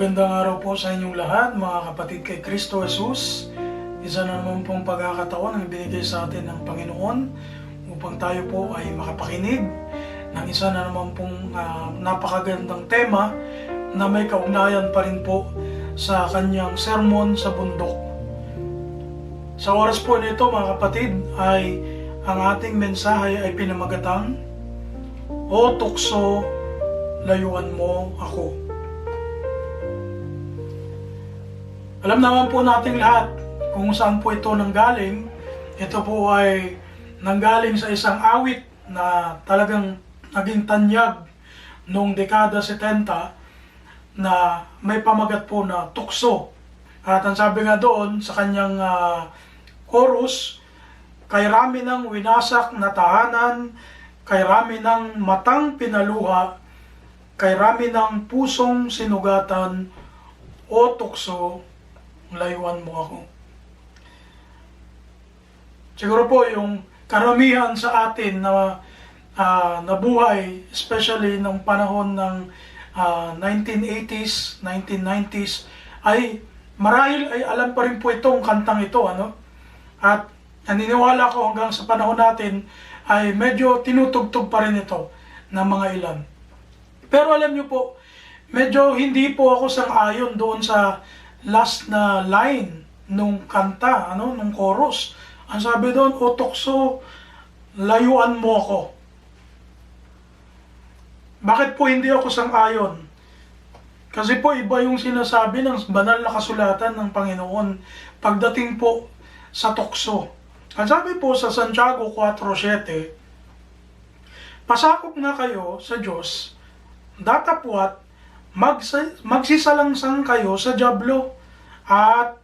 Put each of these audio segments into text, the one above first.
Magandang araw po sa inyong lahat, mga kapatid kay Kristo Jesus. Isa na naman pong pagkakataon ang binigay sa atin ng Panginoon upang tayo po ay makapakinig ng isa na naman pong napakagandang tema na may kaugnayan pa rin po sa kanyang sermon sa bundok. Sa oras po nito, mga kapatid, ay ang ating mensahe ay pinamagatang, "O tukso, layuan mo ako." Alam naman po nating lahat kung saan po ito nanggaling. Ito po ay nanggaling sa isang awit na talagang naging tanyag noong dekada 70 na may pamagat po na tukso. At ang sabi nga doon sa kanyang chorus, "Kay rami ng winasak na tahanan, kay rami ng matang pinaluha, kay rami ng pusong sinugatan, o tukso, layuan mo ako." Siguro po yung karamihan sa atin na nabuhay, especially ng panahon ng 1980s, 1990s, ay marahil ay alam pa rin po itong kantang ito, ano? At naniniwala ko hanggang sa panahon natin ay medyo tinutugtog pa rin ito ng mga ilan. Pero alam niyo po, medyo hindi po ako sang-ayon doon sa last na line nung kanta, nung chorus. Ang sabi doon, "O tukso, layuan mo ako." Bakit po hindi ako sang-ayon? Kasi po iba yung sinasabi ng banal na kasulatan ng Panginoon pagdating po sa tukso. Ang sabi po sa Santiago 4:7, "Pasakop na kayo sa Diyos, datapwat magsisalangsang kayo sa dyablo at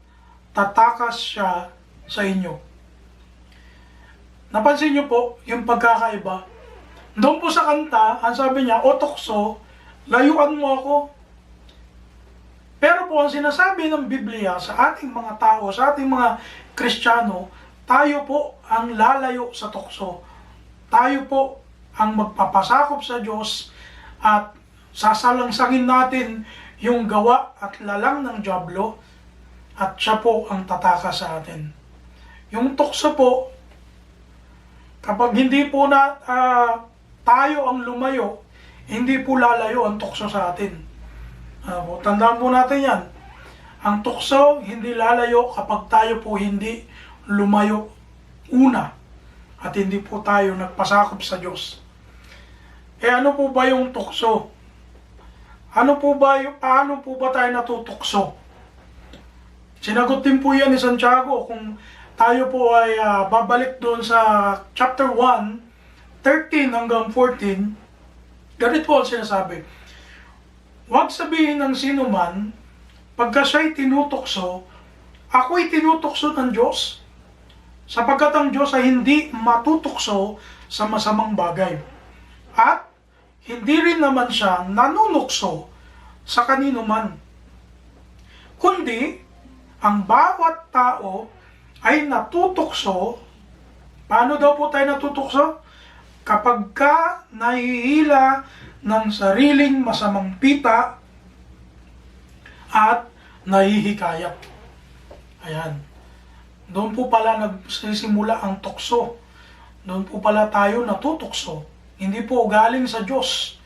tatakas siya sa inyo." Napansin niyo po yung pagkakaiba? Doon po sa kanta, ang sabi niya, "O tukso, layuan mo ako." Pero po ang sinasabi ng Biblia sa ating mga tao, sa ating mga Kristiyano, tayo po ang lalayo sa tukso. Tayo po ang magpapasakop sa Diyos at sasalangsangin natin yung gawa at lalang ng dyablo at siya po ang tatakas sa atin. Yung tukso po, kapag hindi po na tayo ang lumayo, hindi po lalayo ang tukso sa atin. Tandaan po natin yan. Ang tukso hindi lalayo kapag tayo po hindi lumayo una at hindi po tayo nagpasakop sa Diyos. Ano po ba yung tukso? Paano po ba tayo natutukso? Sinagot din po yan ni Santiago kung tayo po ay babalik doon sa chapter 1, 13 hanggang 14. Ganito po ang sinasabi, "Huwag sabihin ng sino man, pagka siya'y tinutukso, ako'y tinutukso ng Diyos, sapagkat ang Diyos ay hindi matutukso sa masamang bagay. At hindi rin naman siya nanunukso sa kanino man. Kundi, ang bawat tao ay natutukso." Paano daw po tayo natutukso? Kapag ka nahihila ng sariling masamang pita at nahihikayat. Ayan. Doon po pala nagsisimula ang tukso. Doon po pala tayo natutukso. Hindi po galing sa Diyos,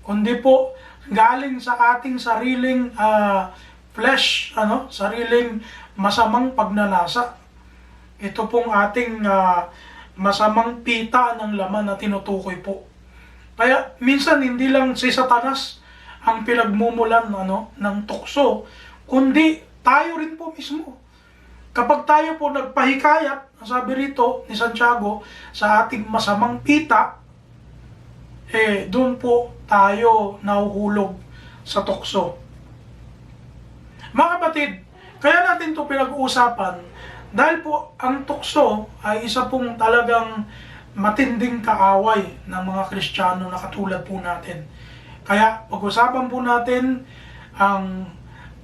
kundi po galing sa ating sariling flesh, sariling masamang pagnanasa. Ito pong ating masamang pita ng laman na tinutukoy po. Kaya minsan hindi lang si Satanas ang pinagmumulan ng tukso, kundi tayo rin po mismo. Kapag tayo po nagpahikayat, sabi rito ni Santiago, sa ating masamang pita, doon po tayo nahuhulog sa tukso. Mga kapatid, kaya natin ito pinag-uusapan dahil po ang tukso ay isa pong talagang matinding kaaway ng mga Kristiyano na katulad po natin. Kaya pag-usapan po natin ang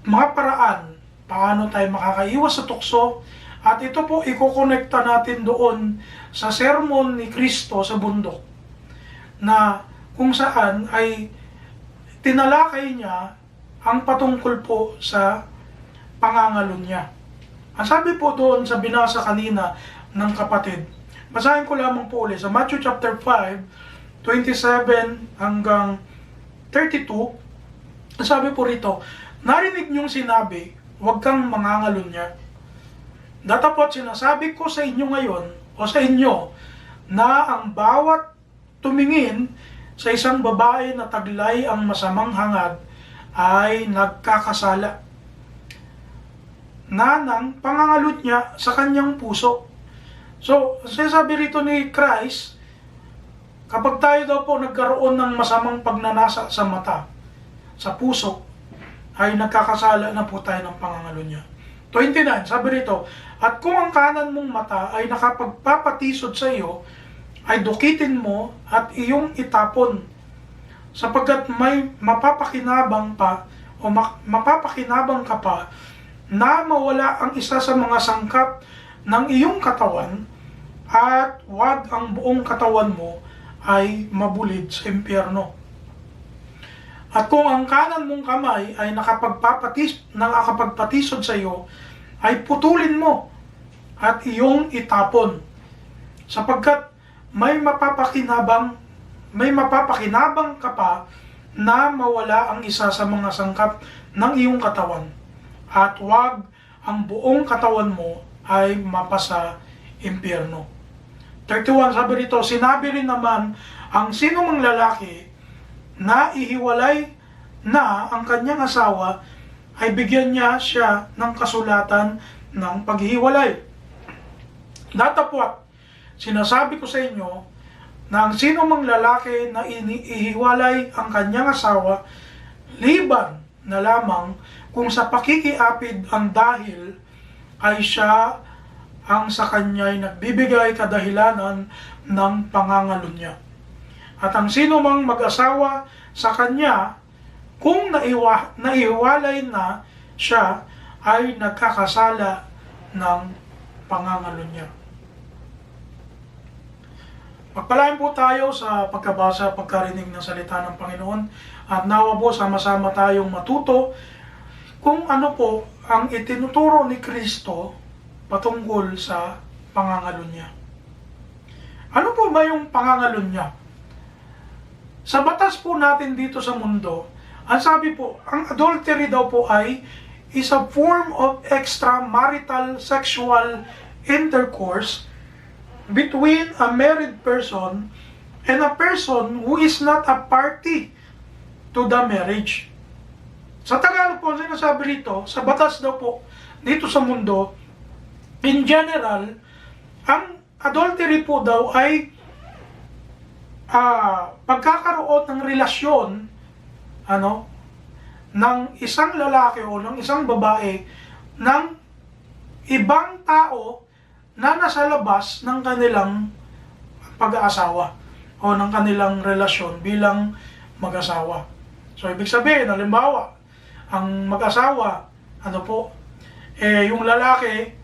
mga paraan paano tayo makakaiwas sa tukso, at ito po ikokonekta natin doon sa sermon ni Kristo sa bundok, na kung saan ay tinalakay niya ang patungkol po sa pangangalunya. Ang sabi po doon sa binasa kanina ng kapatid, basahin ko lamang po ulit sa Matthew chapter 5, 27 hanggang 32, sabi po rito, narinig niyong sinabi, huwag kang mangangalunya. Datapot sinasabi ko sa inyo ngayon, o sa inyo, na ang bawat tumingin sa isang babae na taglay ang masamang hangad ay nagkakasala na ng pangangalut niya sa kanyang puso. So, sinasabi rito ni Christ, kapag tayo daw po nagkaroon ng masamang pagnanasa sa mata, sa puso, ay nagkakasala na po tayo ng pangangalo niya. 29, sabi rito, at kung ang kanan mong mata ay nakapagpapatisod sa iyo, ay dukitin mo at iyong itapon, sapagkat may mapapakinabang pa o mapapakinabang ka pa na mawala ang isa sa mga sangkap ng iyong katawan at wag ang buong katawan mo ay mabulid sa impyerno. At kung ang kanan mong kamay ay nakapagpatisod sa iyo, ay putulin mo at iyong itapon, sapagkat may mapapakinabang ka pa na mawala ang isa sa mga sangkap ng iyong katawan, at wag ang buong katawan mo ay mapasa impyerno. 31, sabi rito, sinabi rin naman ang sino mang lalaki na ihiwalay na ang kanyang asawa ay bigyan niya siya ng kasulatan ng paghihiwalay. Datapwat, sinasabi ko sa inyo na ang sino mang lalaki na ihiwalay ang kanyang asawa, liban na lamang kung sa pakikiapid ang dahil, ay siya ang sa kanya'y nagbibigay kadahilanan ng pangangalo niya. At ang sino mang mag-asawa sa kanya, kung naihiwalay na siya, ay nagkakasala ng pangangalo niya. Pagpalain po tayo sa pagkabasa, pagkarinig ng salita ng Panginoon, at nawa po sama-sama tayong matuto kung ano po ang itinuturo ni Kristo patungkol sa pangangalo niya. Ano po ba yung pangangalo niya? Sa batas po natin dito sa mundo, ang sabi po, ang adultery daw po ay is a form of extramarital sexual intercourse between a married person and a person who is not a party to the marriage. Sa Tagalog po, sinasabi rito, sa batas daw po dito sa mundo, in general, ang adultery po daw ay pagkakaroon ng relasyon ng isang lalaki o ng isang babae ng ibang tao na nasa labas ng kanilang pag-aasawa o ng kanilang relasyon bilang mag-asawa. So, ibig sabihin, halimbawa, ang mag-asawa, yung lalaki,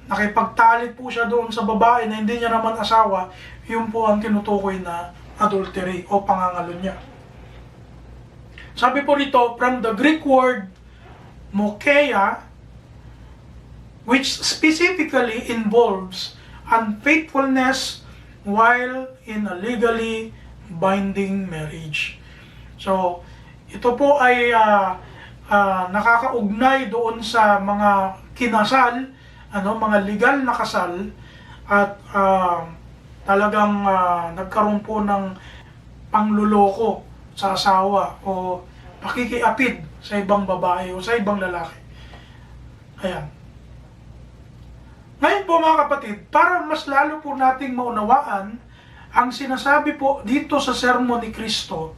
nakipagtalit po siya doon sa babae na hindi niya naman asawa, yun po ang tinutukoy na adultery o pangangalo niya. Sabi po rito, from the Greek word mokeia, which specifically involves unfaithfulness while in a legally binding marriage. So, ito po ay nakakaugnay doon sa mga kinasal, mga legal na kasal, at talagang nagkaroon po ng pangluloko sa asawa o pakikiapid sa ibang babae o sa ibang lalaki. Ayan. Ngayon po mga kapatid, para mas lalo po nating maunawaan ang sinasabi po dito sa sermon ni Kristo,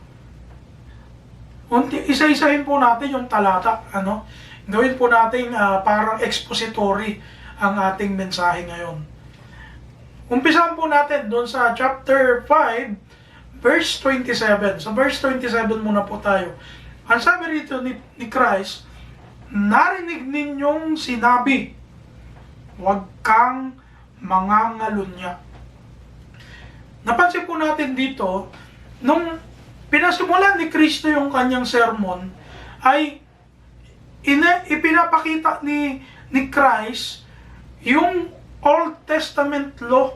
isa-isahin po natin yung talata. Gawin po natin parang expository ang ating mensahe ngayon. Umpisahan po natin doon sa chapter 5, verse 27. Sa verse 27 muna po tayo. Ang sabi rito ni Christ, narinig ninyong sinabi, huwag kang mangangalunya. Napansin po natin dito, nung pinasimulan ni Kristo yung kanyang sermon, ay ipinapakita ni Christ yung Old Testament law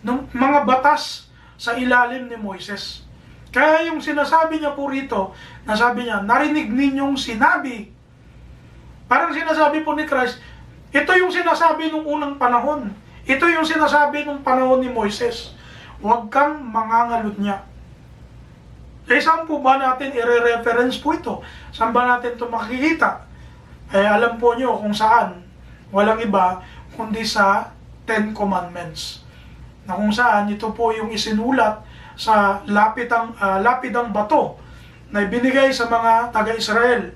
ng mga batas sa ilalim ni Moises. Kaya yung sinasabi niya po rito, nasabi niya, narinig ninyong sinabi. Parang sinasabi po ni Christ, ito yung sinasabi nung unang panahon. Ito yung sinasabi nung panahon ni Moises. Huwag kang mangangalunya. Eh, saan po ba natin i-reference po ito? Saan ba natin ito makikita? Eh, alam po nyo kung saan. Walang iba, kundi sa Ten Commandments. Na kung saan, ito po yung isinulat sa lapidang bato na ibinigay sa mga taga-Israel.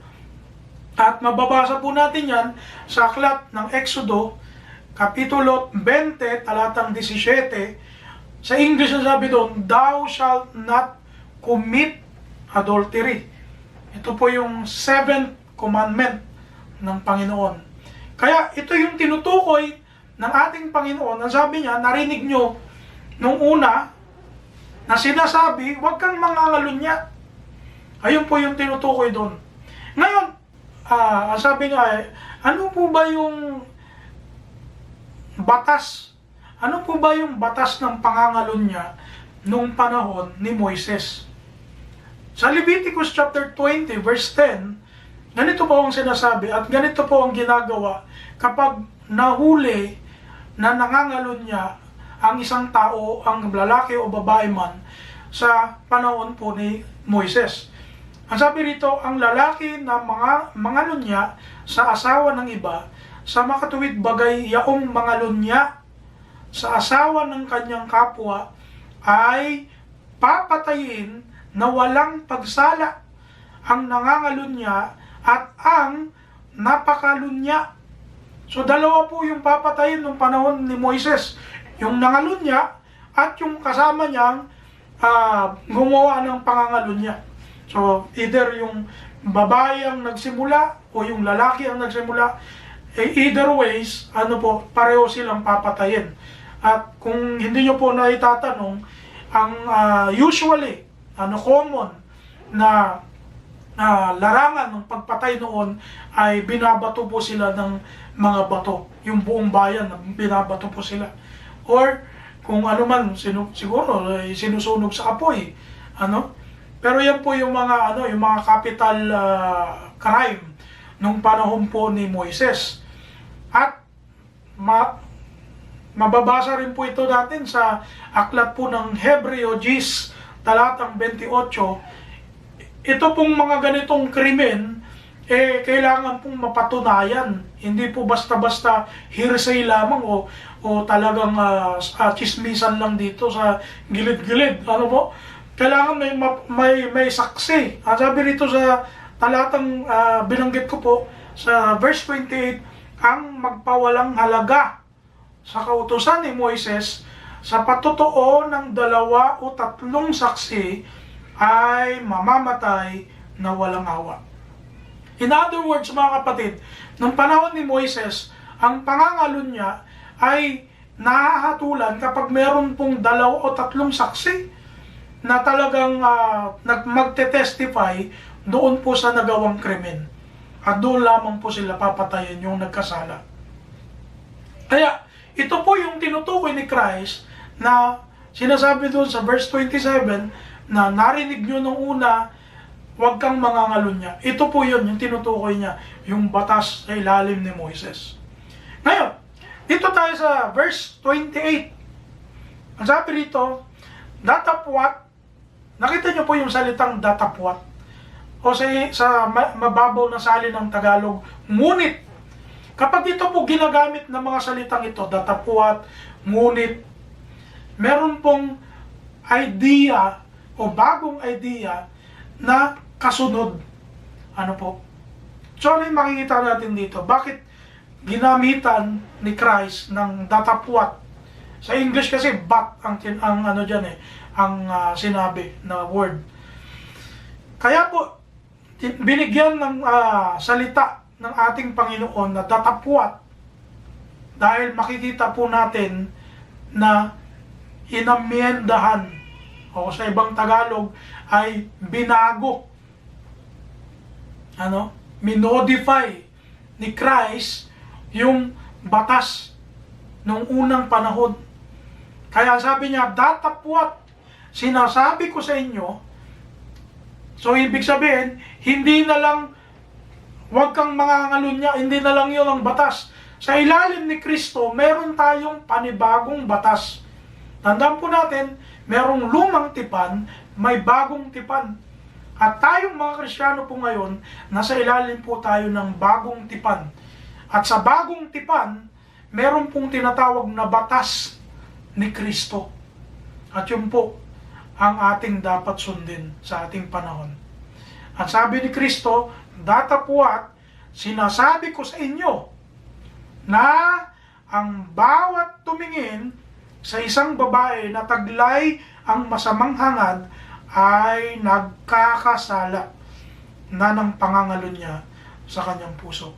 At mababasa po natin yan sa aklat ng Exodo, Kapitulo 20, talatang 17. Sa English na sabi doon, thou shalt not commit adultery. Ito po yung 7th commandment ng Panginoon. Kaya ito yung tinutukoy ng ating Panginoon. Ang sabi niya, narinig nyo nung una na sinasabi, huwag kang mangangalunya. Ayun po yung tinutukoy doon. Ngayon, ang sabi niya, ano po ba yung batas? Ano po ba yung batas ng pangangalunya nung panahon ni Moises? Sa Leviticus chapter 20 verse 10, ganito po ang sinasabi at ganito po ang ginagawa kapag nahuli na nangangalunya ang isang tao, ang lalaki o babae man, sa panahon po ni Moises. Ang sabi rito, ang lalaki na mangalunya sa asawa ng iba, sa makatuwid bagay yaong mangalunya sa asawa ng kanyang kapwa, ay papatayin na walang pagsala ang nangangalunya at ang napakalunya. So dalawa po yung papatayin ng panahon ni Moises, yung nangalunya at yung kasama niyang gumawa ng pangangalunya. So either yung babae ang nagsimula o yung lalaki ang nagsimula, either ways, pareho silang papatayin. At kung hindi nyo po na itatanong, ang usually, common na larangan ng pagpatay noon ay binabato po sila ng mga bato. Yung buong bayan, binabato po sila. Or kung ano man, siguro sinusunog sa apoy. Pero yan po yung mga yung mga capital crime nung panahon po ni Moises. At mababasa rin po ito natin sa aklat po ng Hebreo 10, talatang 28. Ito pong mga ganitong krimen, kailangan pong mapatunayan. Hindi po basta-basta hearsay lamang o talagang chismisan lang dito sa gilid-gilid. Kailangan may saksi. Sabi rito sa talatang binanggit ko po, sa verse 28, ang magpawalang halaga sa kautusan ni Moises sa patotoo ng 2 o 3 saksi ay mamamatay na walang awa. In other words, mga kapatid, nung panahon ni Moises, ang pangangalunya ay nahahatulan kapag meron pong 2 o 3 saksi na talagang magte-testify doon po sa nagawang krimen. At doon lamang po sila papatayin yung nagkasala. Kaya, ito po yung tinutukoy ni Christ na sinasabi doon sa verse 27 na narinig nyo nung una, huwag kang mangangalunya. Ito po yun, yung tinutukoy niya, yung batas sa ilalim ni Moises. Ngayon, dito tayo sa verse 28. Ang sabi rito, datapwat, nakita nyo po yung salitang datapwat. O sa mababaw na salin ng Tagalog, ngunit. Kapag ito po ginagamit ng mga salitang ito, datapwat, ngunit, meron pong idea o bagong idea na kasunod. So ano yung makikita natin dito? Bakit ginamitan ni Christ ng datapwat? Sa English kasi but ang sinabi na word. Kaya po binigyan ng salita ng ating Panginoon na datapwat dahil makikita po natin na inamyendahan o sa ibang Tagalog ay binago minodify ni Christ yung batas nung unang panahon. Kaya sabi niya, datapwat, sinasabi ko sa inyo. So ibig sabihin, hindi na lang, huwag kang mangangalunya, hindi na lang yun ang batas. Sa ilalim ni Kristo, meron tayong panibagong batas. Tandaan po natin, merong lumang tipan, may bagong tipan. At tayong mga Kristiyano po ngayon, nasa ilalim po tayo ng bagong tipan. At sa bagong tipan, meron pong tinatawag na batas ni Kristo. At yun po ang ating dapat sundin sa ating panahon. At sabi ni Kristo, datapwat, sinasabi ko sa inyo na ang bawat tumingin sa isang babae na taglay ang masamang hangad ay nagkakasala na ng pangangalunya sa kanyang puso.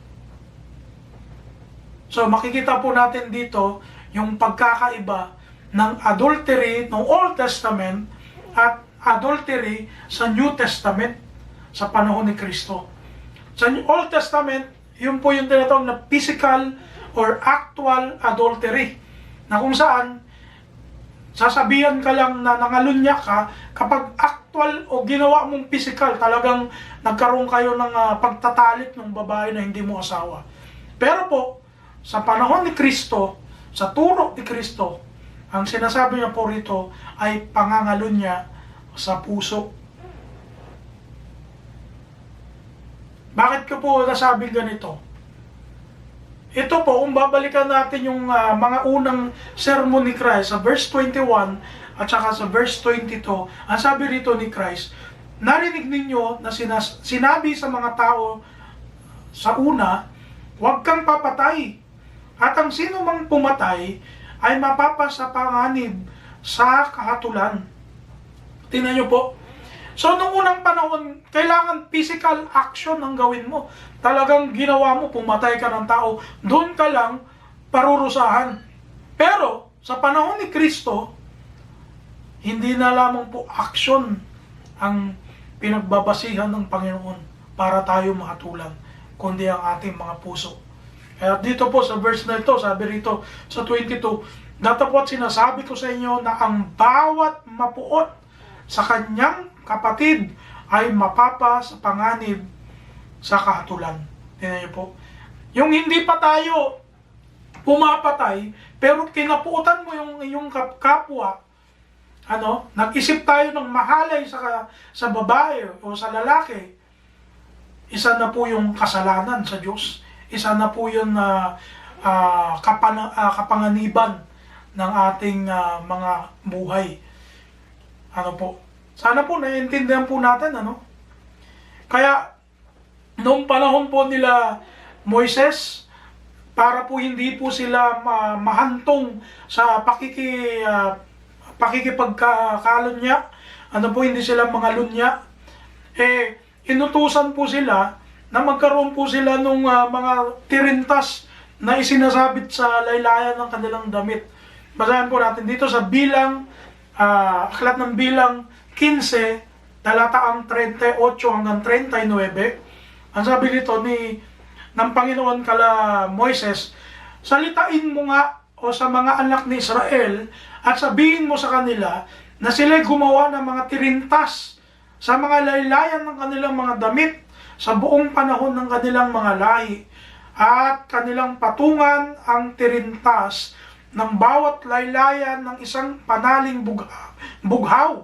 So makikita po natin dito yung pagkakaiba ng adultery ng Old Testament at adultery sa New Testament sa panahon ni Kristo. Sa Old Testament, yun po yung tinatawag na physical or actual adultery, na kung saan sasabihan ka lang na nangalunya ka kapag actual o ginawa mong physical, talagang nagkaroon kayo ng pagtatalik ng babae na hindi mo asawa. Pero po, sa panahon ni Kristo, sa turo ni Kristo, ang sinasabi niya po rito ay pangangalunya sa puso. Bakit ko po nasabing ganito? Ito po, kung babalikan natin yung mga unang sermon ni Christ sa verse 21 at saka sa verse 22, ang sabi rito ni Christ, narinig ninyo na sinabi sa mga tao sa una, huwag kang papatay. At ang sino mang pumatay ay mapapasapanganib sa kahatulan. Tingnan nyo po. So, nung unang panahon, kailangan physical action ang gawin mo. Talagang ginawa mo, pumatay ka ng tao, doon ka lang parurusahan. Pero, sa panahon ni Kristo, hindi na lamang po action ang pinagbabasihan ng Panginoon para tayo mahatulan, kundi ang ating mga puso. Kaya dito po sa verse na ito, sabi rito sa 22, datapwat sinasabi ko sa inyo na ang bawat mapuot sa kanyang kapatid ay mapapa sa panganib sa kahatulan. Tingnan niyo po. Yung hindi pa tayo pumapatay, pero kinapuutan mo yung iyong kapwa, nag-isip tayo ng mahalay sa babae o sa lalaki, isa na po yung kasalanan sa Diyos. Isa na po yung kapanganiban ng ating mga buhay. Sana po naiintindihan po natin, Kaya, noong panahon po nila Moises, para po hindi po sila mahantong sa pakikipagkakalunya, hindi sila mga lunya, inutusan po sila na magkaroon po sila ng mga tirintas na isinasabit sa laylayan ng kanilang damit. Basahin po natin dito sa Bilang, Aklat ng Bilang 15, talataang 38 hanggang 39. Ang sabi dito ng Panginoon kala Moises, salitain mo nga o sa mga anak ni Israel at sabihin mo sa kanila na sila'y gumawa ng mga tirintas sa mga laylayan ng kanilang mga damit sa buong panahon ng kanilang mga lahi, at kanilang patungan ang tirintas ng bawat laylayan ng isang panaling bughaw.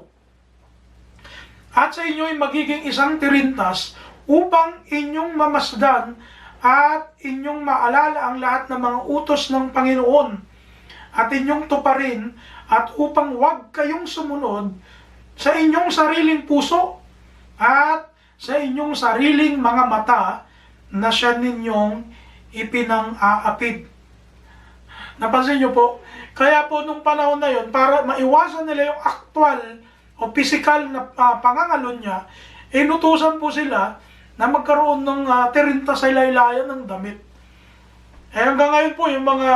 At sa inyo ay magiging isang tirintas upang inyong mamasdan at inyong maalala ang lahat ng mga utos ng Panginoon at inyong tuparin, at upang huwag kayong sumunod sa inyong sariling puso at sa inyong sariling mga mata na siya ninyong ipinang-aapid. Napansin nyo po? Kaya po nung panahon na yon, para maiwasan nila yung actual o physical na pangangalunya, inutusan po sila na magkaroon ng tirinta sa laylayan ng damit. Hanggang ngayon po, yung mga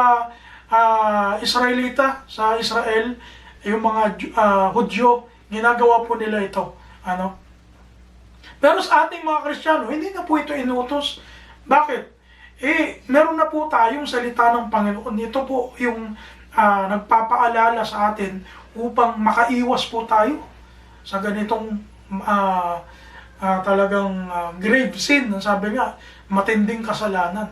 Israelita sa Israel, yung mga Hudyo, ginagawa po nila ito. Pero sa ating mga Kristiyano, hindi na po ito inutos. Bakit? Meron na po tayong salita ng Panginoon. Ito po yung nagpapaalala sa atin upang makaiwas po tayo sa ganitong talagang grave sin. Sabi nga, matinding kasalanan.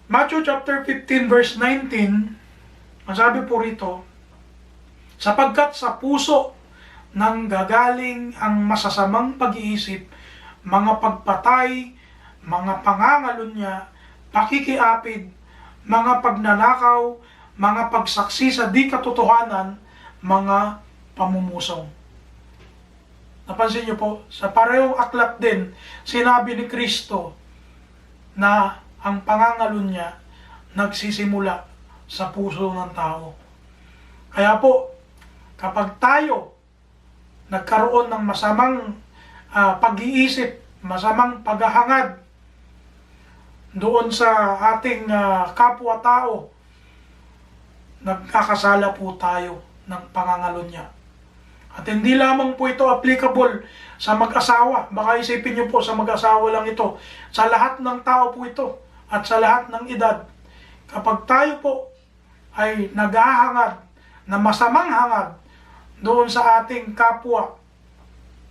Matthew chapter 15 verse 19, ang sabi po rito, sapagkat sa puso nang gagaling ang masasamang pag-iisip, mga pagpatay, mga pangangalunya, pakikiapid, mga pagnanakaw, mga pagsaksi sa di katotohanan, mga pamumusong. Napansin niyo po, sa parehong aklat din, sinabi ni Kristo na ang pangangalunya nagsisimula sa puso ng tao. Kaya po, kapag tayo nagkaroon ng masamang pag-iisip, masamang paghahangad doon sa ating kapwa-tao, nagkakasala po tayo ng pangangalunya. At hindi lamang po ito applicable sa mag-asawa. Baka isipin niyo po sa mag-asawa lang ito. Sa lahat ng tao po ito at sa lahat ng edad. Kapag tayo po ay naghahangad na masamang hangad doon sa ating kapwa,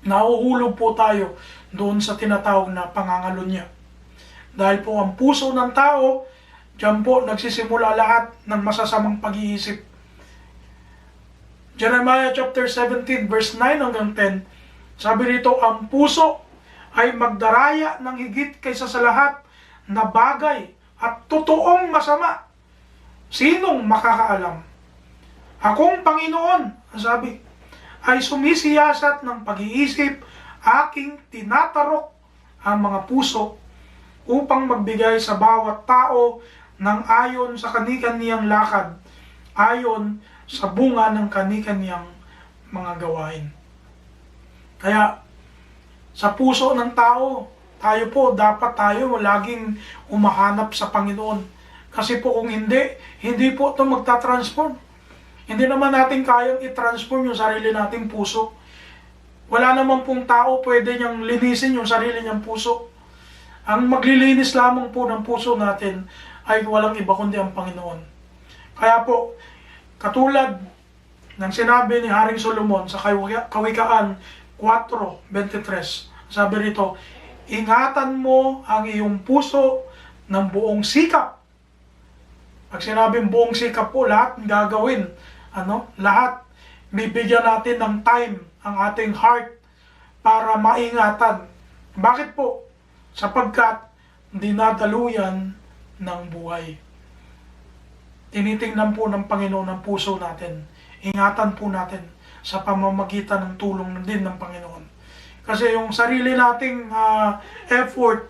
nahuhulog po tayo doon sa tinatawag na pangangalunya. Dahil po ang puso ng tao, diyan po nagsisimula lahat ng masasamang pag-iisip. Jeremiah chapter 17 verse 9 hanggang 10, sabi rito, ang puso ay magdaraya ng higit kaysa sa lahat na bagay at totoong masama. Sinong makakaalam? Akong Panginoon, sabi, ay sumisiyasat ng pag-iisip, aking tinatarok ang mga puso upang magbigay sa bawat tao ng ayon sa kani-kaniyang lakad, ayon sa bunga ng kani-kaniyang mga gawain. Kaya, sa puso ng tao, dapat tayo laging umahanap sa Panginoon. Kasi po kung hindi po ito magta-transform. Hindi naman natin kayang i-transform yung sarili nating puso. Wala naman pong tao pwede niyang linisin yung sarili niyang puso. Ang maglilinis lamang po ng puso natin ay walang iba kundi ang Panginoon. Kaya po, katulad ng sinabi ni Haring Solomon sa Kawikaan 4:23, sabi rito, ingatan mo ang iyong puso ng buong sikap. Pag sinabing buong sikap po, lahat gagawin. Lahat bibigyan natin ng time ang ating heart para maingatan. Bakit po? Sapagkat dinadaluyan ng buhay. Tinitingnan po ng Panginoon ang puso natin. Ingatan po natin sa pamamagitan ng tulong din ng Panginoon. Kasi yung sarili nating effort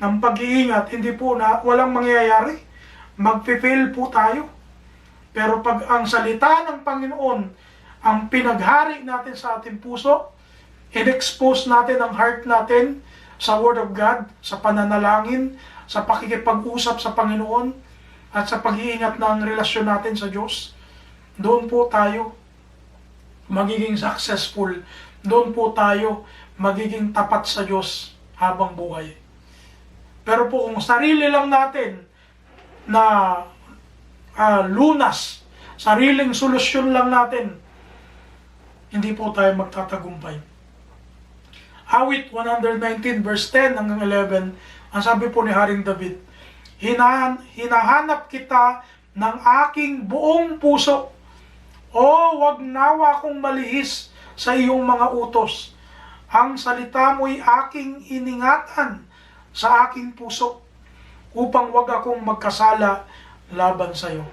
ng pag-iingat, hindi po walang mangyayari. Magpe-fail po tayo. Pero pag ang salita ng Panginoon ang pinaghari natin sa ating puso, in-expose natin ang heart natin sa Word of God, sa pananalangin, sa pakikipag-usap sa Panginoon, at sa pag-iingat ng relasyon natin sa Diyos, doon po tayo magiging successful. Doon po tayo magiging tapat sa Diyos habang buhay. Pero po kung sarili lang natin na lunas, sariling solusyon lang natin, hindi po tayo magtatagumpay. Awit 119 verse 10 hanggang 11, ang sabi po ni Haring David, hinahanap kita ng aking buong puso. O wag nawa akong malihis sa iyong mga utos. Ang salita mo'y aking iningatan sa aking puso upang wag akong magkasala laban sa iyo.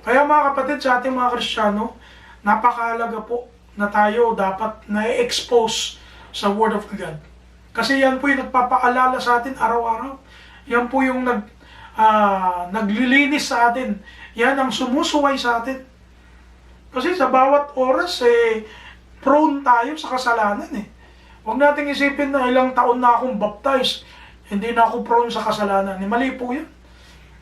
Kaya mga kapatid, sa ating mga Kristiyano, napakahalaga po na tayo dapat na-expose sa Word of God. Kasi yan po yung nagpapaalala sa atin araw-araw. Yan po yung naglilinis sa atin. Yan ang sumusuway sa atin. Kasi sa bawat oras, prone tayo sa kasalanan. Huwag nating isipin na ilang taon na akong baptized, hindi na ako prone sa kasalanan. Mali po yan.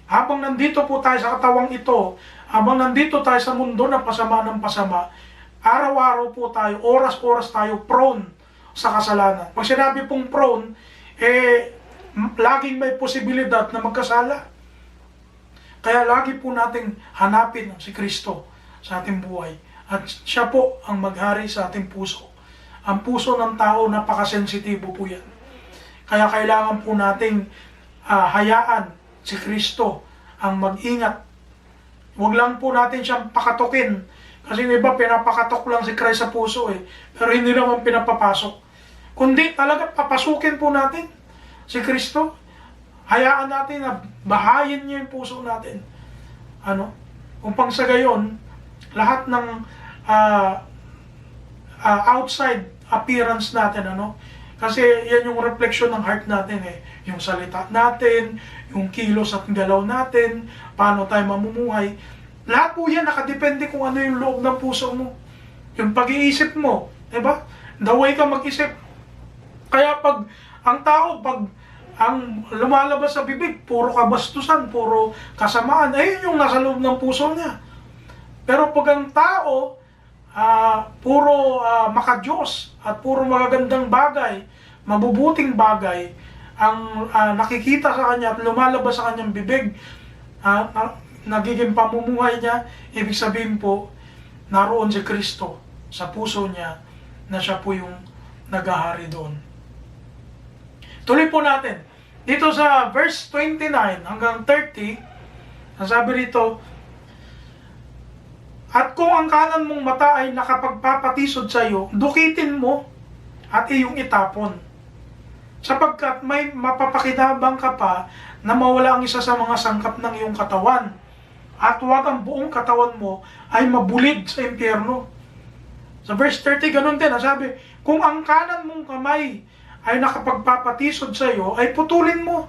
Habang nandito po tayo sa katawang ito, habang nandito tayo sa mundo na pasama ng pasama, araw-araw po tayo, oras-oras tayo prone sa kasalanan. Pag sinabi pong prone, laging may posibilidad na magkasala. Kaya lagi po nating hanapin si Kristo sa ating buhay. At siya po ang maghari sa ating puso. Ang puso ng tao, napakasensitibo po yan. Kaya kailangan po nating hayaan si Kristo ang mag-ingat. Huwag lang po natin siyang pakatukin. Kasi iba, pinapakatok lang si Christ sa puso pero hindi naman pinapapasok. Kundi talaga papasukin po natin si Kristo. Hayaan natin na bahayin niya yung puso natin. Upang sa gayon, lahat ng outside appearance natin, kasi yan yung reflection ng heart natin yung salita natin, yung kilos at galaw natin, paano tayo mamumuhay. Lahat po yan nakadepende kung ano yung loob ng puso mo. Yung pag-iisip mo, diba? The way ka mag-isip. Kaya pag ang lumalabas sa bibig, puro kabastusan, puro kasamaan, ayun yung nasa loob ng puso niya. Pero pag ang tao, puro makadiyos at puro magagandang bagay, mabubuting bagay, ang nakikita sa kanya at lumalabas sa kanyang bibig, nagiging pamumuhay niya, ibig sabihin po, naroon si Kristo sa puso niya na siya po yung naghahari doon. Tuloy po natin. Dito sa verse 29 hanggang 30, sabi rito, at kung ang kanan mong mata ay nakapagpapatisod sa iyo, dukitin mo at iyong itapon. Sapagkat may mapapakinabang ka pa na mawala ang isa sa mga sangkap ng iyong katawan. At huwag ang buong katawan mo ay mabulid sa impyerno. Sa verse 30, ganun din. Sabi, kung ang kanan mong kamay ay nakapagpapatisod sa iyo, ay putulin mo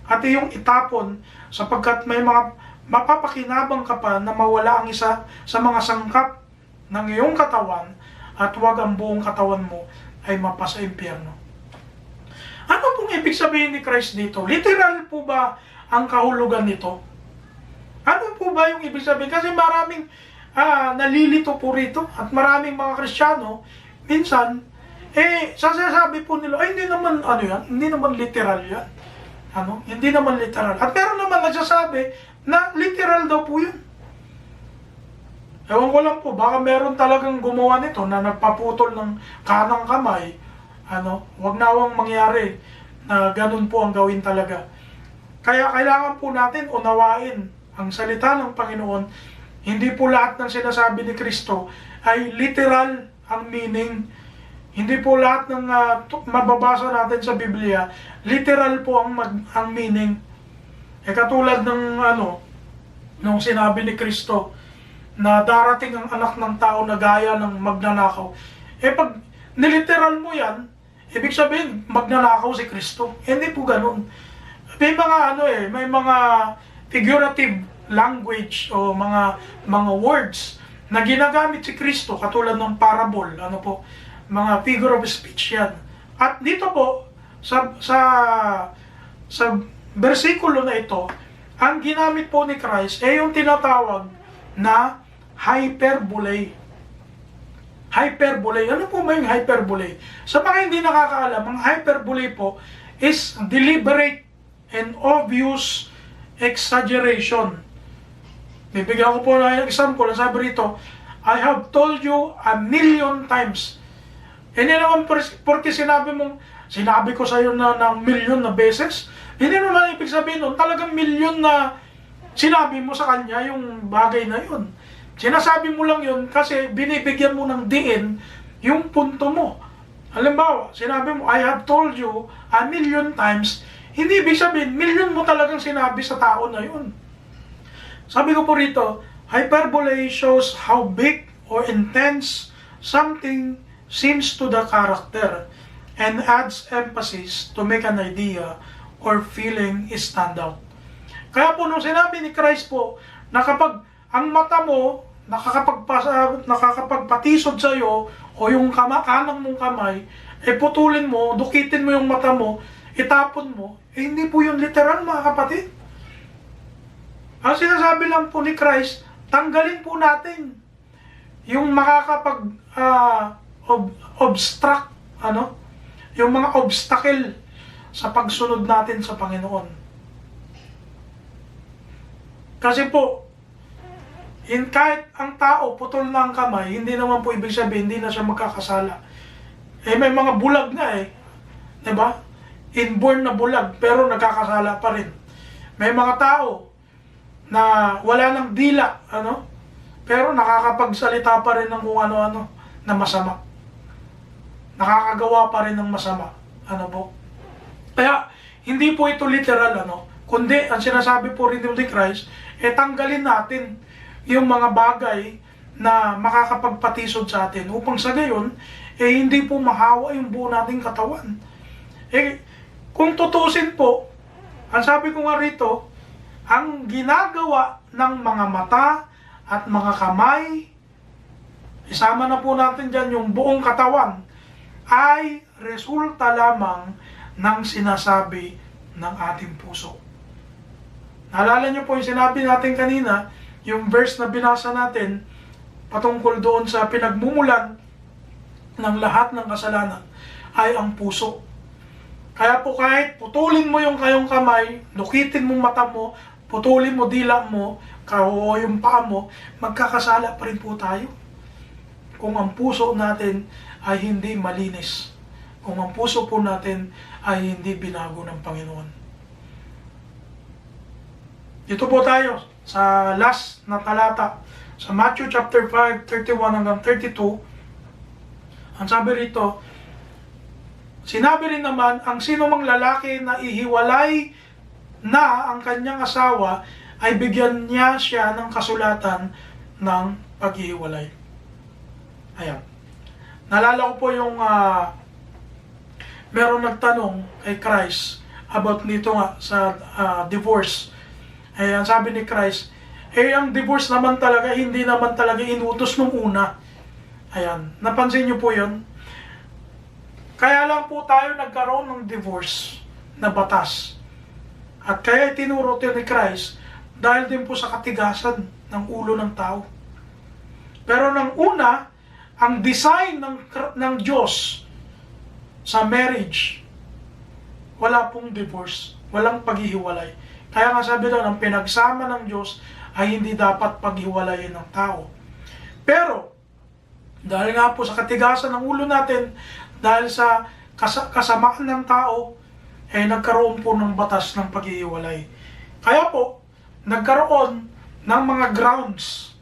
at iyong itapon, sapagkat may mga mapapakinabang ka pa na mawala ang isa sa mga sangkap ng iyong katawan at huwag ang buong katawan mo ay mapasa impyerno. Ano pong ibig sabihin ni Christ dito? Literal po ba ang kahulugan nito? Ano po ba yung ibig sabihin? Kasi maraming nalilito po rito at maraming mga Kristiyano, minsan, sasabi po nila, ay hindi naman, hindi naman literal yan. Hindi naman literal. At meron naman nagsasabi na literal daw po yun. Ewan ko lang po, baka meron talagang gumawa nito na nagpaputol ng kanang kamay. Wag nawang mangyari na ganun po ang gawin talaga. Kaya kailangan po natin unawain ang salita ng Panginoon. Hindi po lahat ng sinasabi ni Kristo ay literal ang meaning. Hindi po lahat ng mababasa natin sa Biblia, literal po ang meaning. Katulad ng nung sinabi ni Kristo na darating ang anak ng tao na gaya ng magnanakaw. Pag niliteral mo yan, ibig sabihin magnanakaw si Kristo. Hindi po ganun. May mga figurative language o mga words na ginagamit si Kristo katulad ng parable, mga figure of speech yan. At dito po sa bersikulo na ito, ang ginamit po ni Christ ay yung tinatawag na hyperbole. Hyperbole. Ano po ba yung hyperbole? Sa mga hindi nakakaalam, ang hyperbole po is deliberate and obvious exaggeration. Bibigyan ko po ng example. Sabi rito, I have told you 1,000,000 times. Hindi naman porque sinabi ko sa iyo na ng milyon na beses. Hindi naman ibig sabihin nun, talagang milyon na sinabi mo sa kanya yung bagay na yun. Sinasabi mo lang yun kasi binibigyan mo ng diin yung punto mo. Halimbawa, sinabi mo, I have told you 1,000,000 times. Hindi ibig sabihin, milyon mo talagang sinabi sa tao na yun. Sabi ko po rito, hyperbole shows how big or intense something seems to the character and adds emphasis to make an idea or feeling stand out. Kaya po nung sinabi ni Christ po na kapag ang mata mo nakakapagpatisod sa iyo o yung kanang mong kamay, putulin mo, dukitin mo yung mata mo, itapon mo, hindi po yung literal mga kapatid. Ang sinasabi lang po ni Christ, tanggalin po natin yung makakapag obstruct yung mga obstacle sa pagsunod natin sa Panginoon. Kasi po, kahit ang tao putol na ang kamay, hindi naman po ibig sabihin hindi na siya magkakasala. May mga bulag na diba? Inborn na bulag, pero nagkakasala pa rin. May mga tao na wala ng dila, pero nakakapagsalita pa rin ng kung ano-ano na masama. Nakakagawa pa rin ng masama. Po? Kaya, hindi po ito literal, kundi ang sinasabi po rin ni Christ, tanggalin natin yung mga bagay na makakapagpatisod sa atin upang sa gayon, hindi po mahawa yung buo nating katawan. Kung tutusin po, ang sabi ko nga rito, ang ginagawa ng mga mata at mga kamay, isama na po natin dyan yung buong katawan, ay resulta lamang ng sinasabi ng ating puso. Naalala niyo po yung sinabi natin kanina, yung verse na binasa natin patungkol doon sa pinagmumulan ng lahat ng kasalanan ay ang puso. Kaya po kahit putulin mo yung kayong kamay, nukitin mo mata mo, putulin mo dila mo, o yung paa mo, magkakasala pa rin po tayo. Kung ang puso natin ay hindi malinis. Kung ang puso po natin ay hindi binago ng Panginoon. Dito po tayo sa last na talata, sa Matthew chapter 5, 31 hanggang 32. Ang sabi rito, sinabi rin naman, ang sino mang lalaki na ihiwalay na ang kanyang asawa, ay bigyan niya siya ng kasulatan ng paghihiwalay. Ayan. Naalala ko po yung meron nagtanong kay Christ about nito nga sa divorce. Ang sabi ni Christ, ang divorce naman talaga, hindi naman talaga inutos nung una. Ayan, napansin niyo po yun? Kaya lang po tayo nagkaroon ng divorce na batas. At kaya itinuro ito ni Christ dahil din po sa katigasan ng ulo ng tao. Pero nang una, ang design ng Diyos sa marriage, wala pong divorce, walang paghihiwalay. Kaya nga sabi doon, ang pinagsama ng Diyos ay hindi dapat paghiwalayin ng tao. Pero, dahil nga po sa katigasan ng ulo natin, dahil sa kasamaan ng tao, nagkaroon po ng batas ng paghihiwalay. Kaya po, nagkaroon ng mga grounds.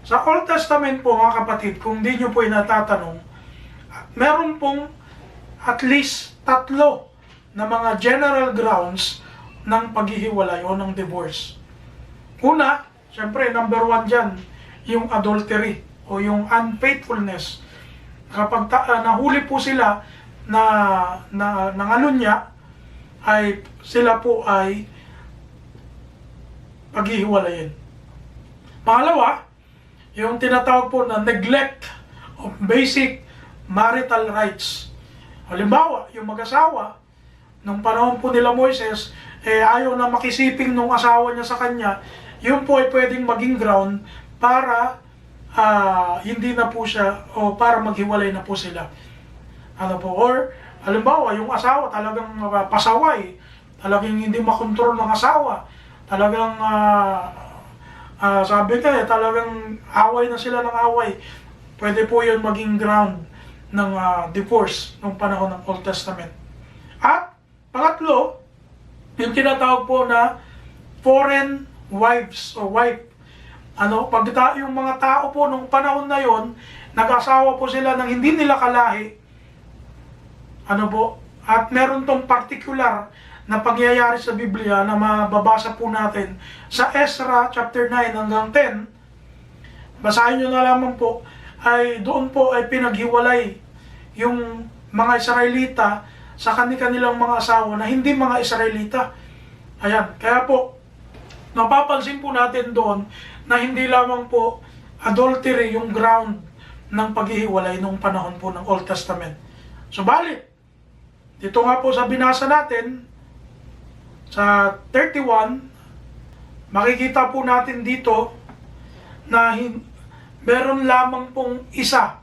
Sa Old Testament po mga kapatid, kung di nyo po natatanong, meron pong at least 3 na mga general grounds ng paghihiwalay o ng divorce. Una, syempre number 1 dyan, yung adultery o yung unfaithfulness. Kapag nahuli po sila na nangalunya, ay sila po ay paghihiwalayin. Pangalawa, yung tinatawag po na neglect of basic marital rights. Halimbawa, yung mag-asawa, nung panahon po nila Moises, ayaw na makisiping nung asawa niya sa kanya, yun po ay pwedeng maging ground para hindi na po siya, o para maghiwalay na po sila. Or, halimbawa, yung asawa talagang pasaway, talagang hindi makontrol ng asawa, talagang sabi ka talagang away na sila ng away. Pwede po yun maging ground ng divorce nung panahon ng Old Testament. At pangatlo, yung tinatawag po na foreign wives o wife. Yung mga tao po nung panahon na yon, nag-asawa po sila ng hindi nila kalahi. At meron tong particular na pangyayari sa Biblia na mababasa po natin sa Ezra chapter 9 hanggang 10. Basahin nyo na lamang po, ay doon po ay pinaghiwalay yung mga Israelita sa kanilang mga asawa na hindi mga Israelita. Ayan, kaya po napapansin po natin doon na hindi lamang po adultery yung ground ng paghihiwalay nung panahon po ng Old Testament. Subalit, dito nga po sa binasa natin, sa 31, makikita po natin dito na meron lamang pong isa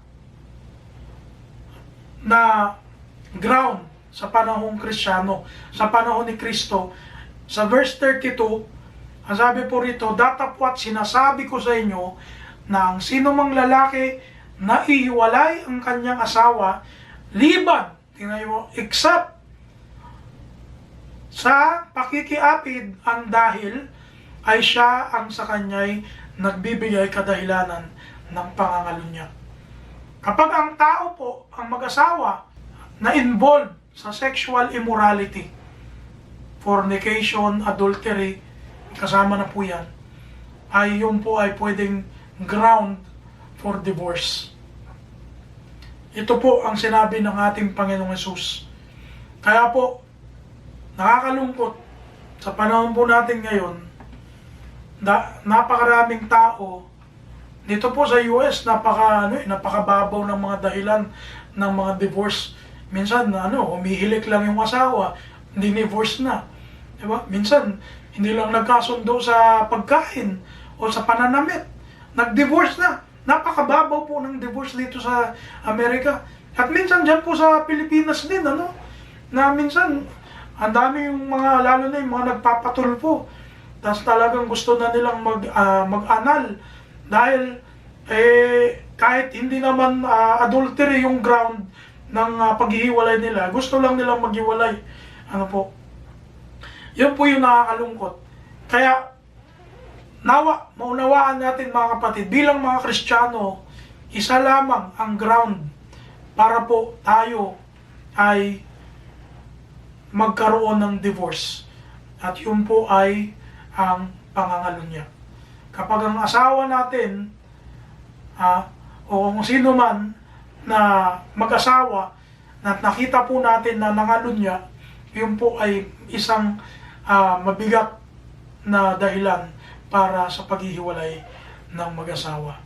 na ground sa panahong Kristiyano, sa panahon ni Kristo. Sa verse 32, ang sabi po rito, datapwat sinasabi ko sa inyo na ang sino mang lalaki na ihiwalay ang kanyang asawa, liban, tingnan mo, except sa pakikiapid ang dahil ay siya ang sa kanya'y nagbibigay kadahilanan ng pangangalunya. Kapag ang tao po, ang mag-asawa, na involved sa sexual immorality, fornication, adultery, kasama na po yan, ay yun po ay pwedeng ground for divorce. Ito po ang sinabi ng ating Panginoong Hesus. Kaya po, nakakalungkot sa panahon po natin ngayon, napakaraming tao dito po sa US, napakababaw ng mga dahilan ng mga divorce. Minsan humihilik lang yung asawa, divorce na. Diba? Minsan hindi lang nagkasundo sa pagkain o sa pananamit, nag-divorce na. Napakababaw po ng divorce dito sa Amerika. At minsan dyan po sa Pilipinas din, na minsan ang dami yung mga, lalo na yung mga nagpapatulpo. Tapos talagang gusto na nilang mag-anal. Dahil kahit hindi naman adultery yung ground ng paghihiwalay nila, gusto lang nilang maghiwalay. Yun po yung nakakalungkot. Kaya maunawaan natin mga kapatid, bilang mga Kristiyano, isa lamang ang ground para po tayo ay magkaroon ng divorce. At yun po ay ang pangangalunya. Kapag ang asawa natin, o kung sino man na mag-asawa, na nakita po natin na nangalunya, yun po ay isang mabigat na dahilan para sa paghihiwalay ng mag-asawa.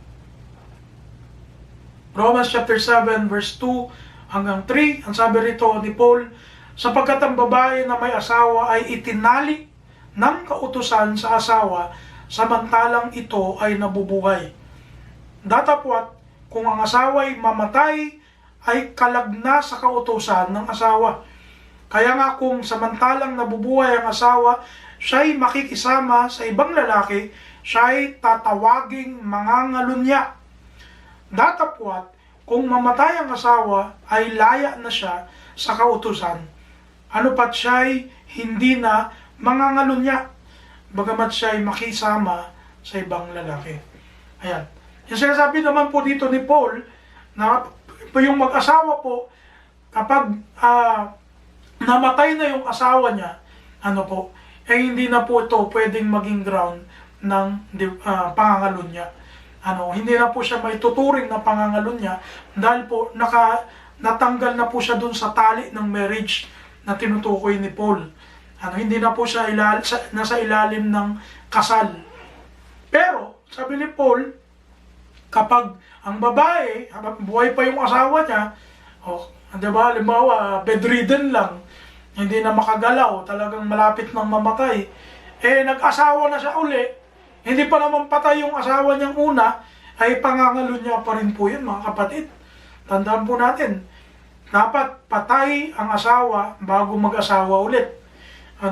Romans chapter 7 verse 2 hanggang 3, ang sabi rito ni Paul, sapagkat ang babae na may asawa ay itinali ng kautusan sa asawa, samantalang ito ay nabubuhay. Datapwat, kung ang asawa ay mamatay, ay kalagna sa kautusan ng asawa. Kaya nga kung samantalang nabubuhay ang asawa, siya'y makikisama sa ibang lalaki, siya'y tatawaging mangangalunya. Datapwat, kung mamatay ang asawa, ay laya na siya sa kautusan. Ano pat siya'y hindi na mangangalunya, bagamat siya'y makisama sa ibang lalaki. Ayan. Yung sinasabi naman po dito ni Paul, na yung mag-asawa po, kapag namatay na yung asawa niya, hindi na po ito pwedeng maging ground ng pangangalunya. Hindi na po siya maituturing na pangangalunya dahil po natanggal na po siya dun sa tali ng marriage na tinutukoy ni Paul. Hindi na po siya nasa ilalim ng kasal. Pero, sabi ni Paul, kapag ang babae, buhay pa yung asawa niya, diba, halimbawa, bedridden lang, hindi na makagalaw, talagang malapit nang mamatay, nag-asawa na siya uli, hindi pa naman patay yung asawa niyang una, ay pangangalunya pa rin po yun, mga kapatid. Tandaan po natin, dapat patay ang asawa bago mag-asawa ulit. 1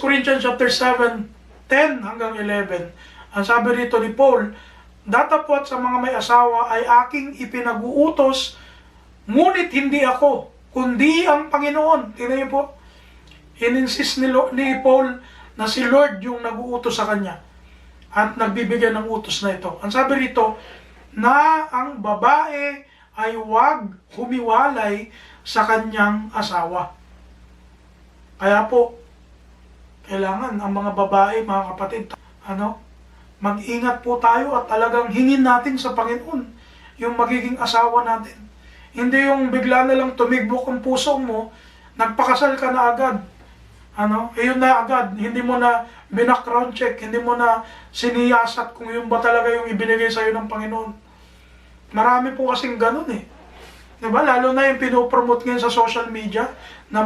Corinthians chapter 7, 10 hanggang 11, ang sabi rito ni Paul, datapwat sa mga may asawa ay aking ipinag-uutos, ngunit hindi ako, kundi ang Panginoon. Tingnan niyo po, in-insist ni Paul na si Lord yung nag-uutos sa kanya at nagbibigay ng utos na ito. Ang sabi rito, na ang babae ay huwag humiwalay sa kanyang asawa. Kaya po, kailangan ang mga babae, mga kapatid, mag-ingat po tayo at talagang hingin natin sa Panginoon yung magiging asawa natin. Hindi yung bigla na lang tumigbok ang puso mo, nagpakasal ka na agad. Yun na agad, hindi mo na binackground check, hindi mo na siniyasat kung yun ba talaga yung ibinigay sa'yo ng Panginoon. Marami po kasing ganun eh. Diba? Lalo na yung pinopromote ngayon sa social media na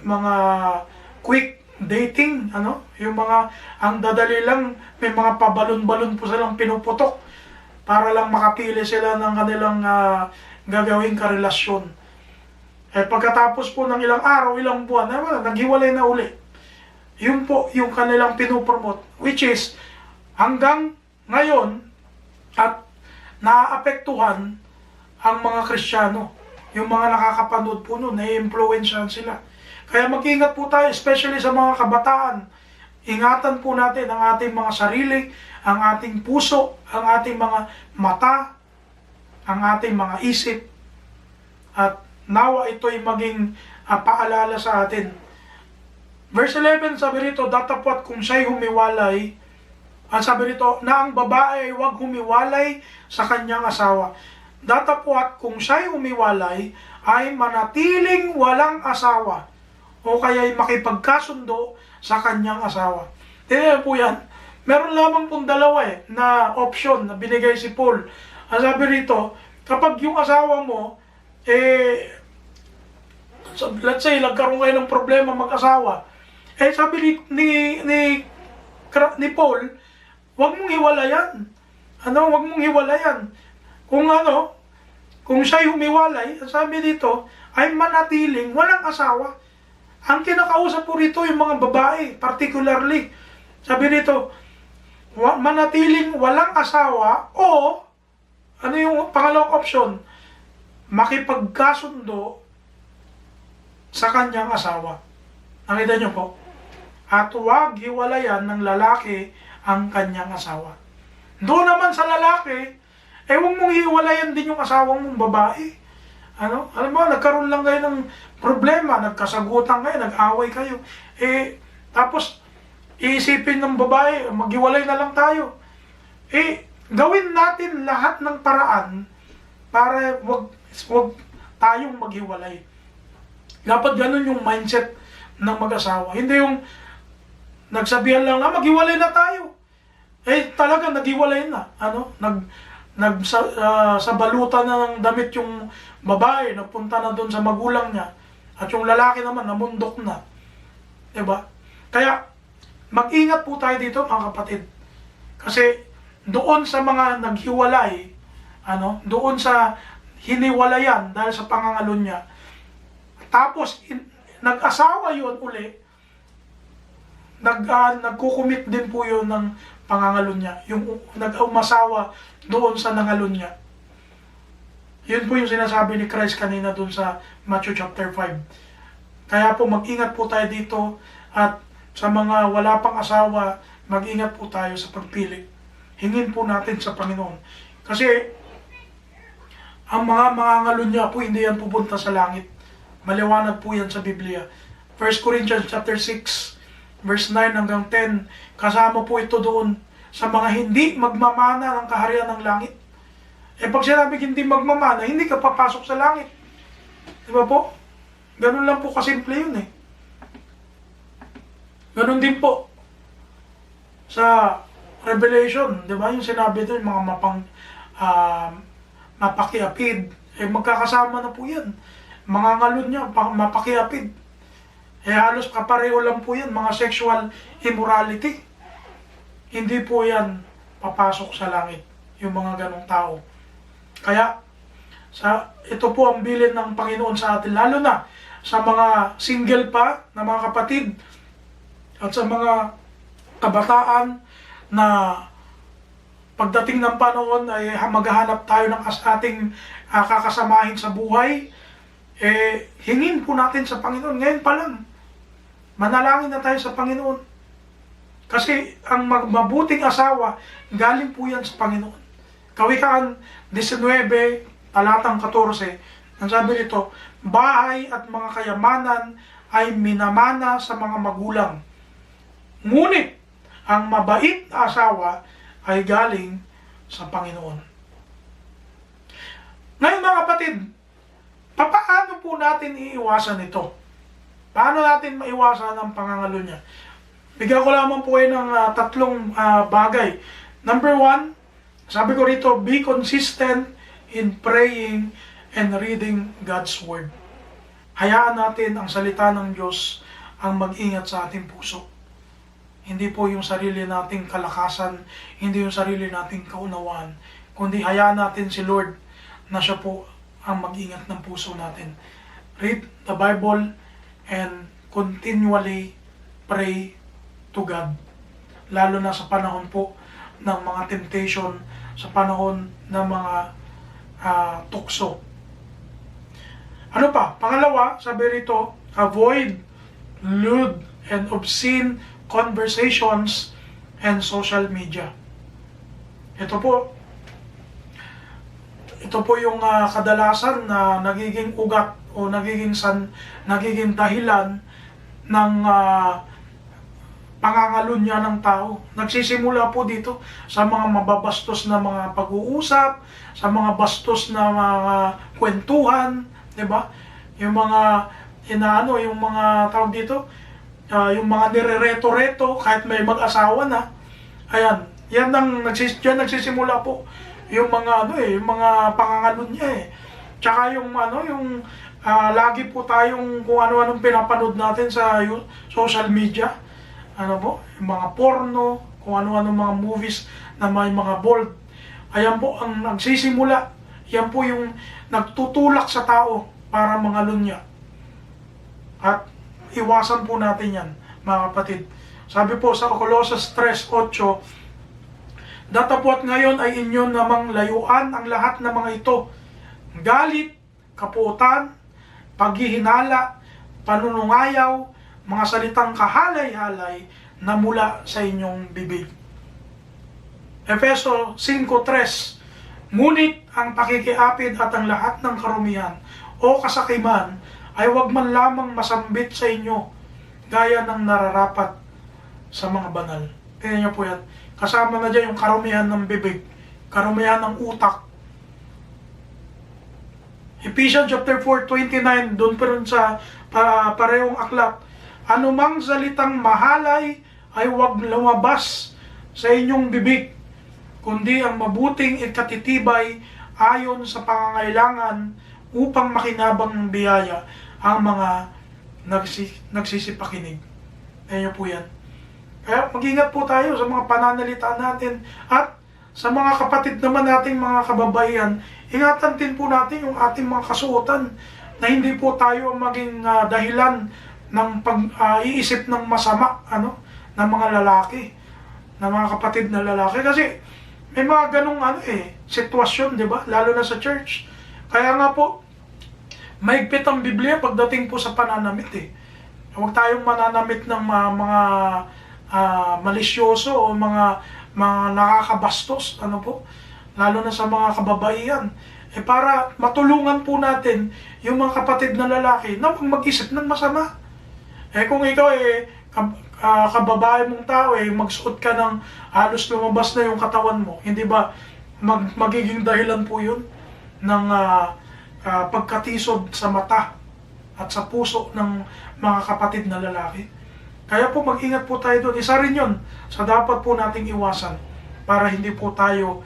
mga quick dating, yung mga, ang dadali lang, may mga pabalon-balon po silang pinuputok para lang makapili sila ng kanilang gagawing karelasyon. Pagkatapos po ng ilang araw, ilang buwan, naghiwalay na uli. Yun po yung kanilang pinupromote, which is hanggang ngayon at naaapektuhan ang mga Kristiyano. Yung mga nakakapanood po nun, na-influensyahan sila. Kaya mag-ingat po tayo, especially sa mga kabataan. Ingatan po natin ang ating mga sarili, ang ating puso, ang ating mga mata, ang ating mga isip. At nawa ito'y maging paalala sa atin. Verse 11, sabi rito, datapwat kung siya'y humiwalay, sabi rito, na ang babae ay huwag humiwalay sa kanyang asawa. Datapwat kung siya'y humiwalay, ay manatiling walang asawa, o kaya'y makipagkasundo sa kanyang asawa. Tingnan po yan. Meron lamang pong dalawa na option na binigay si Paul. Sabi rito, kapag yung asawa mo, let's say, nagkaroon kayo ng problema mag-asawa, sabi ni Paul, huwag mong hiwalayan. Huwag mong hiwalayan. Kung siya'y humiwalay, sabi dito, ay manatiling walang asawa. Ang kinakausap po rito yung mga babae, particularly. Sabi dito, manatiling walang asawa o, ano yung pangalawang option? Makipagkasundo sa kanyang asawa. Nakita niyo po? At huwag hiwalayan ng lalaki ang kanyang asawa. Doon naman sa lalaki, huwag mong hiwalayan din yung asawang mong babae. Alam mo, nagkaroon lang kayo ng problema, nagkasagutan kayo, nag-away kayo. Tapos, iisipin ng babae, maghiwalay na lang tayo. Gawin natin lahat ng paraan para wag tayong maghiwalay. Dapat ganun yung mindset ng mag-asawa. Hindi yung nagsabihan lang na maghiwalay na tayo. Talaga naghiwalay na. Sa balutan na ng damit yung babae, nagpunta na doon sa magulang niya. At yung lalaki naman, namundok na. Diba? Kaya, mag-ingat po tayo dito, mga kapatid. Kasi, doon sa mga naghiwalay, doon sa hiniwalayan dahil sa pangangalo niya, tapos, nag-asawa yun uli, nagkukumit din po yun ng pangangalo niya. Yung nag-umasawa doon sa nangalon niya. Yun po yung sinasabi ni Christ kanina doon sa Matthew chapter 5. Kaya po mag-ingat po tayo dito at sa mga wala pang asawa, mag-ingat po tayo sa pagpili. Hingin po natin sa Panginoon. Kasi ang mga mangangalon niya po hindi yan pupunta sa langit. Maliwanag po yan sa Biblia. 1 Corinthians chapter 6 verse 9 hanggang 10, kasama po ito doon sa mga hindi magmamana ng kaharian ng langit. Pag sinabing hindi magmamana, hindi ka papasok sa langit. Diba po? Ganun lang po kasimple yun Ganun din po sa Revelation, diba? Yung sinabi doon, mga mapakiapid, magkakasama na po yan. Mga ngalon niya, mapakiapid. Halos kapareho lang po yan, mga sexual immorality. Hindi po yan papasok sa langit, yung mga ganong tao. Kaya, ito po ang bilin ng Panginoon sa atin, lalo na sa mga single pa na mga kapatid at sa mga kabataan na pagdating ng panahon ay maghahanap tayo ng ating kakasamahin sa buhay. Hingin po natin sa Panginoon ngayon pa lang. Manalangin na tayo sa Panginoon. Kasi ang mabuting asawa, galing po yan sa Panginoon. Kawikaan 19, talatang 14, ang sabi nito, bahay at mga kayamanan ay minamana sa mga magulang. Ngunit, ang mabait na asawa ay galing sa Panginoon. Ngayon mga kapatid, paano po natin iiwasan ito? Paano natin maiwasan ang pangangalo niya? Bigyan ko lamang po ng tatlong bagay. Number 1, sabi ko rito, be consistent in praying and reading God's Word. Hayaan natin ang salita ng Diyos ang mag-ingat sa ating puso. Hindi po yung sarili nating kalakasan, hindi yung sarili nating kaunawaan, kundi hayaan natin si Lord na siya po ang mag-ingat ng puso natin. Read the Bible and continually pray to God. Lalo na sa panahon po ng mga temptation, sa panahon ng mga tukso. Ano pa? Pangalawa, sabi rito, avoid lewd and obscene conversations and social media. Ito po yung kadalasan na nagiging ugat o nagiging dahilan ng pangangalunya ng tao. Nagsisimula po dito sa mga mababastos na mga pag-uusap, sa mga bastos na mga kwentuhan, 'di ba? Yung mga yung mga tawag dito, yung mga nirereto-reto kahit may mag-asawa na. Ayan, yan ang nagsisimula po yung mga yung mga pangangalunya eh. Tsaka yung lagi po tayong kung ano-anong pinapanood natin sa social media. Yung mga porno, kung ano-ano mga movies na may mga bold. Ayan po ang nagsisimula. Yan po yung nagtutulak sa tao para mangalunya. At iwasan po natin yan, mga kapatid. Sabi po sa Colossus 3:8, datapwat ngayon ay inyo namang layuan ang lahat ng mga ito. Galit, kapuotan, paghihinala, panunungayaw, mga salitang kahalay-halay na mula sa inyong bibig. Efeso 5:3, ngunit ang pakikiapid at ang lahat ng karumihan o kasakiman ay huwag man lamang masambit sa inyo gaya ng nararapat sa mga banal. Tingnan niyo po yan. Kasama na dyan yung karumihan ng bibig, karumihan ng utak. Ephesians chapter 4:29, doon pa rin sa parehong aklat, anumang salitang mahalay ay huwag lumabas sa inyong bibig, kundi ang mabuting ikatitibay ayon sa pangangailangan upang makinabang ng biyaya ang mga nagsisipakinig. Ayan po yan. Kaya mag-ingat po tayo sa mga pananalita natin at sa mga kapatid naman nating mga kababaihan, ingatan din po natin yung ating mga kasuotan na hindi po tayo maging dahilan ng pag-iisip ng masama ng mga lalaki, ng mga kapatid na lalaki. Kasi may mga ganong sitwasyon, di ba? Lalo na sa church. Kaya nga po, mahigpit ang Biblia pagdating po sa pananamit eh. Huwag tayong mananamit ng mga malisyoso o mga nakakabastos, lalo na sa mga kababaihan. Para matulungan po natin yung mga kapatid na lalaki na mag-isip ng masama. Kung ikaw kababae mong tao magsuot ka ng halos lumabas na yung katawan mo, hindi ba magiging dahilan po yun ng pagkatisod sa mata at sa puso ng mga kapatid na lalaki? Kaya po mag-ingat po tayo doon. Isa rin yun sa dapat po nating iwasan para hindi po tayo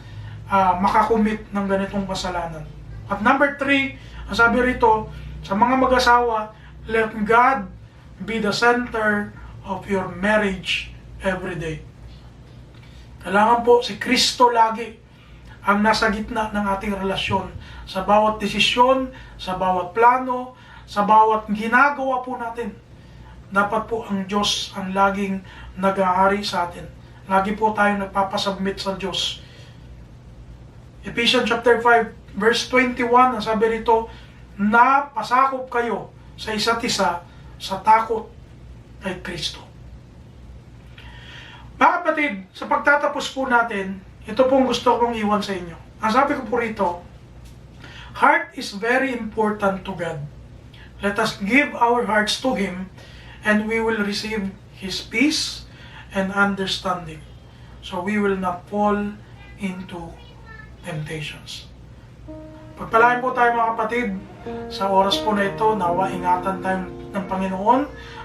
makakumit ng ganitong kasalanan. At number 3, ang sabi rito, sa mga mag-asawa, let God be the center of your marriage every day. Kailangan po si Kristo lagi ang nasa gitna ng ating relasyon sa bawat desisyon, sa bawat plano, sa bawat ginagawa po natin. Dapat po ang Diyos ang laging nag-aari sa atin. Lagi po tayong nagpapasubmit sa Diyos. Ephesians chapter 5 verse 21, ang sabi rito, na pasakop kayo sa isa't isa sa takot kay Kristo. Mga kapatid, sa pagtatapos po natin, ito pong gusto kong iwan sa inyo. Ang sabi ko po rito, heart is very important to God. Let us give our hearts to Him and we will receive His peace and understanding. So we will not fall into temptations. Pagpalain po tayo mga kapatid, sa oras po na ito, nawa ingatan tayo ng Panginoon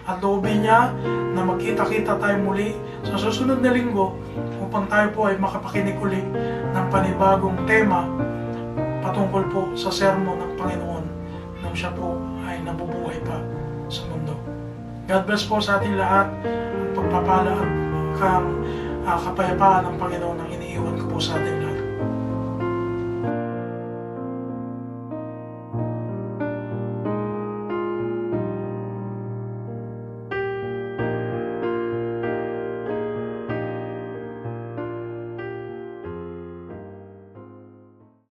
at loobin niya na magkita-kita tayo muli sa susunod na linggo upang tayo po ay makapakinig uli ng panibagong tema patungkol po sa sermon ng Panginoon nang siya po ay nabubuhay pa sa mundo. God bless po sa ating lahat. Ang pagpapala at kapayapaan ng Panginoon ang iniiwan ko po sa atin.